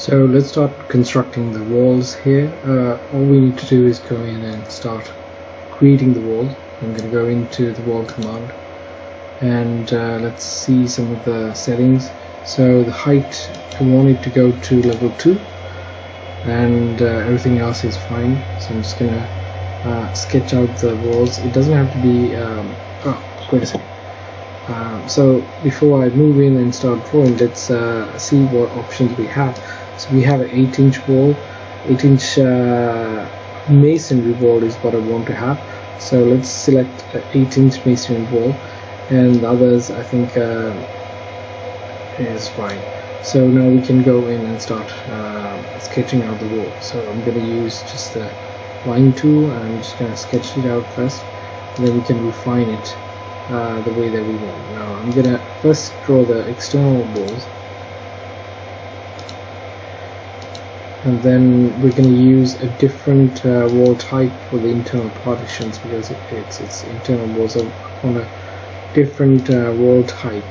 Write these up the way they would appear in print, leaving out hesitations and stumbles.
So let's start constructing the walls here. All we need to do is go in and start creating the wall. I'm going to go into the wall command and let's see some of the settings. So the height, I want it to go to level 2 and everything else is fine. So I'm just going to sketch out the walls. It doesn't have to be wait a second. So before I move in and start drawing, let's see what options we have. So we have an 8-inch wall, 8-inch masonry wall is what I want to have. So let's select an 8-inch masonry wall, and the others I think is fine. So now we can go in and start sketching out the wall. So I'm going to use just the line tool and I'm just going to sketch it out first, and then we can refine it the way that we want. Now I'm going to first draw the external walls, and then we're going to use a different wall type for the internal partitions because it's internal walls. So I want a different wall type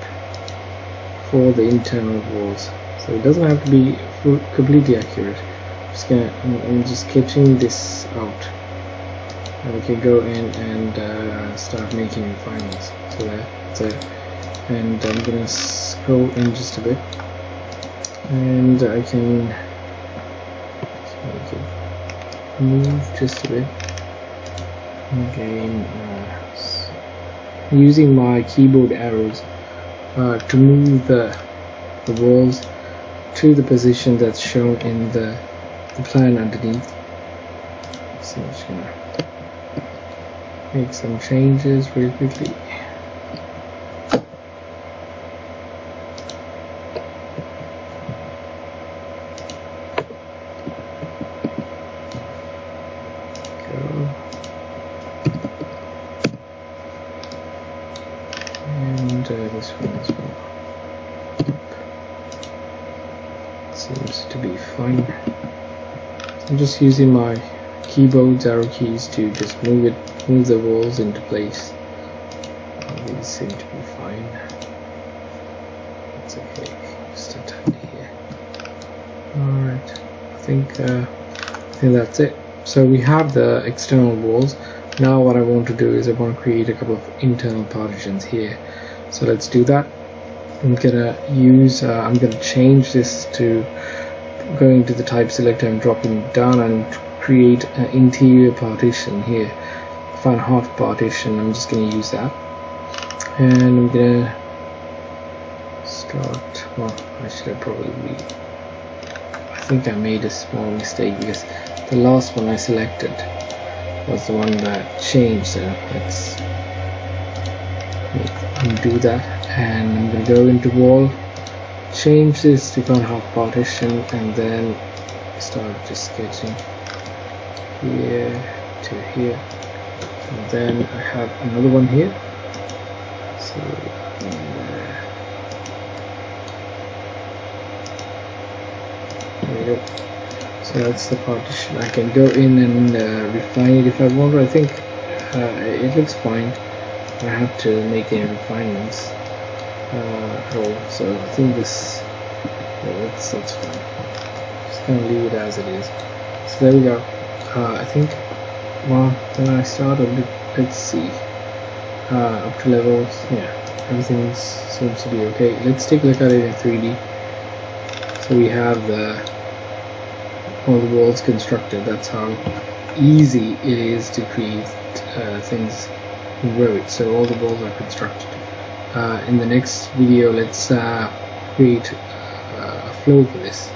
for the internal walls, so it doesn't have to be completely accurate. I'm just sketching this out, and we can go in and start making refinements. So that's it. And I'm going to scroll in just a bit, and I can move just a bit. Again, using my keyboard arrows to move the walls to the position that's shown in the plan underneath. So I'm just gonna make some changes really quickly. And this one as well seems to be fine. So I'm just using my keyboard's arrow keys to just move the walls into place. These seem to be fine. That's okay. Just a tiny here. Alright, I think that's it. So we have the external walls. Now what I want to do is I want to create a couple of internal partitions here. So let's do that. I'm gonna change this to going to the type selector and dropping down and create an interior partition here. Find hot partition. I'm just gonna use that, and I'm gonna start. Well, I think I made a small mistake because the last one I selected was the one that changed. So let's undo that, and I'm going to go into wall, change this to half partition, and then start just sketching here to here, and then I have another one here. So there we go. So that's the partition. I can go in and refine it if I want. I think it looks fine. I have to make any refinements at all. So I think that's fine. Just gonna leave it as it is. So there we go. I think when I start let's see, up to levels, yeah, everything seems to be okay. Let's take a look at it in 3D. So we have all the walls constructed. That's how easy it is to create things in Revit. So all the walls are constructed. In the next video, let's create a flow for this.